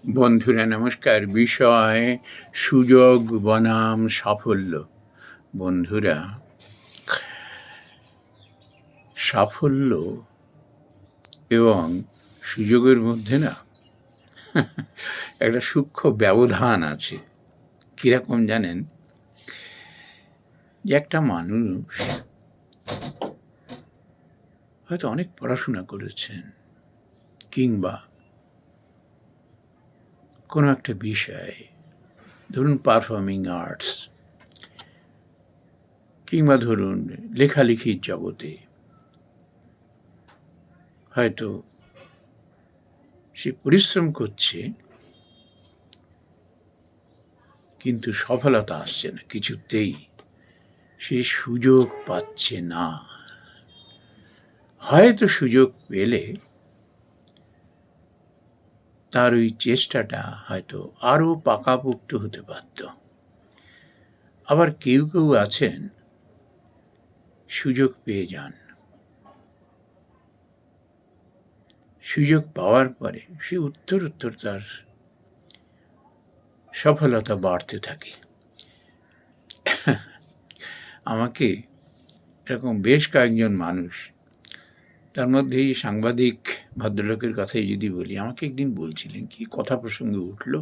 বন্ধুরা নমস্কার। বিষয় সুযোগ বনাম সাফল্য। বন্ধুরা, সাফল্য এবং সুযোগের মধ্যে না একটা সূক্ষ্ম ব্যবধান আছে। কিরকম জানেন? যে একটা মানুষ হয়তো অনেক পড়াশোনা করেছেন, কিংবা কোনো একটা বিষয়, ধরুন পারফর্মিং আর্টস, কিংবা ধরুন লেখালেখির জগতে হয়তো সে পরিশ্রম করছে, কিন্তু সফলতা আসছে না কিছুতেই। সে সুযোগ পাচ্ছে না। হয়তো সুযোগ পেলে তার ওই চেষ্টাটা হয়তো আরও পাকাপোক্ত হতে পারত। আবার কেউ কেউ আছেন সুযোগ পেয়ে যান, সুযোগ পাওয়ার পরে সে উত্তর তার সফলতা বাড়তে থাকে। আমাকে এরকম বেশ কয়েকজন মানুষ, তার মধ্যে এই সাংবাদিক ভদ্রলোকের কথাই যদি বলি, আমাকে একদিন বলছিলেন, কি কথা প্রসঙ্গে উঠল,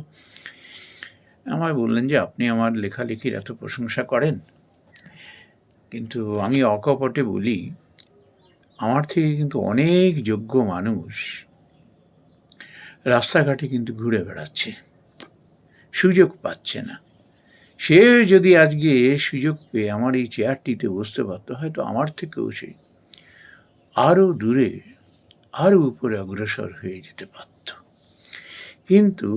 আমায় বললেন যে আপনি আমার লেখালেখির এত প্রশংসা করেন, কিন্তু আমি অকপটে বলি আমার থেকে কিন্তু অনেক যোগ্য মানুষ রাস্তাঘাটে কিন্তু ঘুরে বেড়াচ্ছে, সুযোগ পাচ্ছে না। সে যদি আজকে সুযোগ পেয়ে আমার এই চেয়ারটিতে বসতে পারতো, হয়তো আমার থেকেও সে আরও দূরে, আরও উপরে অগ্রসর হয়ে যেতে পারত। কিন্তু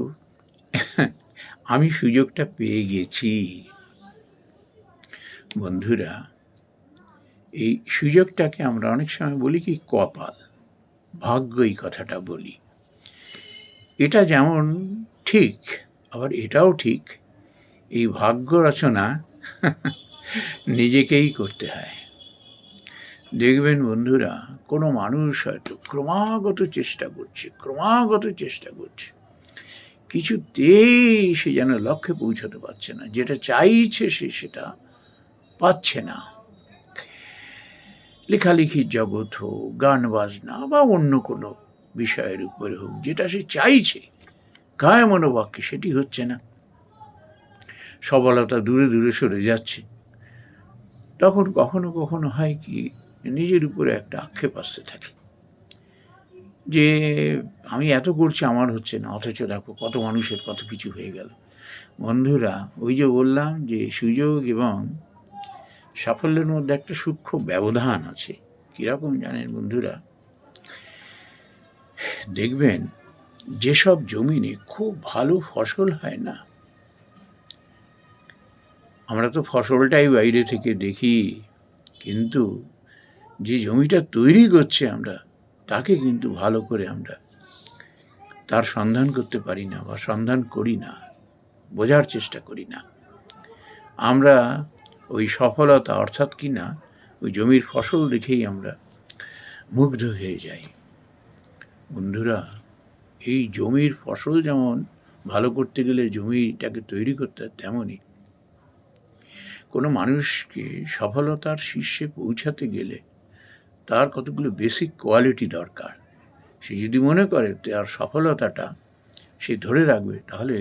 আমি সুযোগটা পেয়ে গেছি। বন্ধুরা, এই সুযোগটাকে আমরা অনেক সময় বলি কি কপাল, ভাগ্য, এই কথাটা বলি। এটা যেমন ঠিক, আবার এটাও ঠিক, এই ভাগ্য রচনা নিজেকেই করতে হয়। দেখবেন বন্ধুরা, কোনো মানুষ হয়তো ক্রমাগত চেষ্টা করছে, কিছুতেই সে যেন লক্ষ্যে পৌঁছাতে পারছে না, যেটা চাইছে সে সেটা পাচ্ছে না। লেখালেখির জগৎ হোক, গান বাজনা বা অন্য কোনো বিষয়ের উপরে হোক, যেটা সে চাইছে কায় মনোবাক্যে, সেটি হচ্ছে না। সফলতা দূরে দূরে সরে যাচ্ছে। তখন কখনো কখনো হয় কি, নিজের উপরে একটা আক্ষেপ আসতে থাকে যে আমি এত করছি, আমার হচ্ছে না, অথচ দেখো কত মানুষের কত কিছু হয়ে গেল। বন্ধুরা, ওই যে বললাম যে সুযোগ এবং সাফল্যের মধ্যে একটা সূক্ষ্ম ব্যবধান আছে। কীরকম জানেন বন্ধুরা? দেখবেন যেসব জমিনে খুব ভালো ফসল হয় না, আমরা তো ফসলটাই বাইরে থেকে দেখি, কিন্তু যে জমিটা তৈরি করছে আমরা, তাকে কিন্তু ভালো করে আমরা তার সন্ধান করতে পারি না, বা সন্ধান করি না, বোঝার চেষ্টা করি না। আমরা ওই সফলতা, অর্থাৎ কি না, ওই জমির ফসল দেখেই আমরা মুগ্ধ হয়ে যাই। বন্ধুরা, এই জমির ফসল যেমন ভালো করতে গেলে জমিটাকে তৈরি করতে হয়, তেমনই কোনো মানুষকে সফলতার শীর্ষে পৌঁছাতে গেলে তার কতগুলো বেসিক কোয়ালিটি দরকার। সে যদি মনে করে তার সফলতাটা সে ধরে রাখবে, তাহলে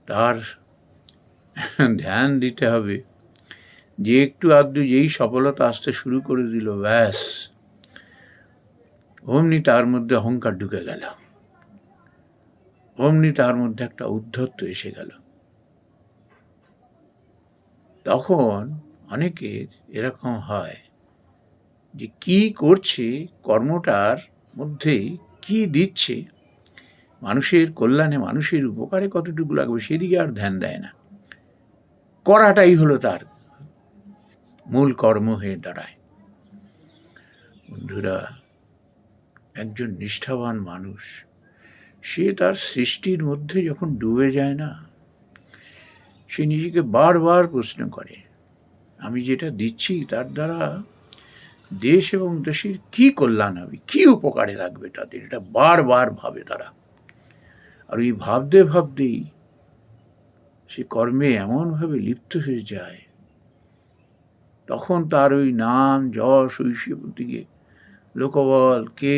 তার ধ্যান দিতে হবে যে একটু আধটু যেই সফলতা আসতে শুরু করে দিল, ব্যাস অমনি তার মধ্যে অহংকার ঢুকে গেল, অমনি তার মধ্যে একটা উদ্ধত্ত এসে গেল। তখন অনেকের এরকম হয় যে কি করছে, কর্মটার মধ্যে কি দিচ্ছে, মানুষের কল্যাণে, মানুষের উপকারে কতটুকু লাগবে, সেদিকে আর ধ্যান দেয় না। করাটাই হলো তার মূল কর্ম হয়ে দাঁড়ায়। বন্ধুরা, একজন নিষ্ঠাবান মানুষ, সে তার সৃষ্টির মধ্যে যখন ডুবে যায় না, সে নিজেকে বারবার প্রশ্ন করে, আমি যেটা দিচ্ছি তার দ্বারা দেশ এবং দেশের কি কল্যাণ হবে, কি উপকারে লাগবে তাদের, এটা বারবার ভাবে তারা। আর ওই ভাবতে ভাবতেই সে কর্মে এমনভাবে লিপ্ত হয়ে যায়, তখন তার ওই নাম যশ ঐশ্বর্য দিকে লোকবল, কে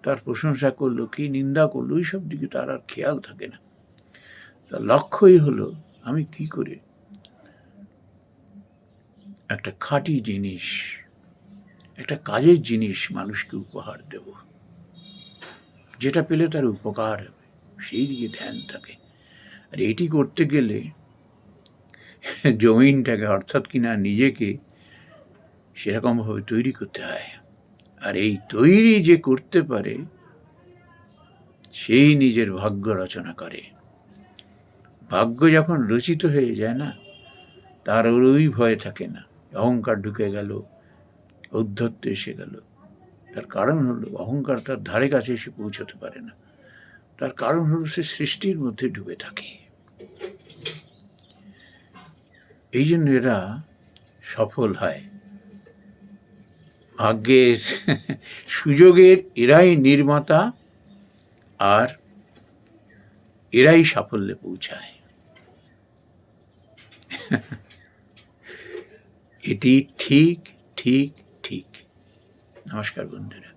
তার প্রশংসা করলো, কি নিন্দা করলো, ওই সব দিকে তার আর খেয়াল থাকে না। তার লক্ষ্যই হলো আমি কি করে একটা খাঁটি জিনিস, একটা কাজের জিনিস মানুষকে উপহার দেব, যেটা পেলে তার উপকার হবে, সেই দিকে ধ্যান থাকে। আর এটি করতে গেলে জমিনটাকে অর্থাৎ কিনা নিজেকে সেরকমভাবে তৈরি করতে হয়। আর এই তৈরি যে করতে পারে সেই নিজের ভাগ্য রচনা করে। ভাগ্য যখন রচিত হয়ে যায় না, তার ওই ভয় থাকে না, অহংকার ঢুকে গেল, ঔদ্ধত্য এসে গেল। তার কারণ হলো অহংকার তার ধারে কাছে এসে পৌঁছতে পারে না। তার কারণ হলো সে সৃষ্টির মধ্যে ডুবে থাকে। এই জন্য এরা সফল হয়। ভাগ্যের সুযোগের এরাই নির্মাতা, আর এরাই সাফল্যে পৌঁছায়। এটি ঠিক ঠিক ঠিক। নমস্কার বন্ধুরা।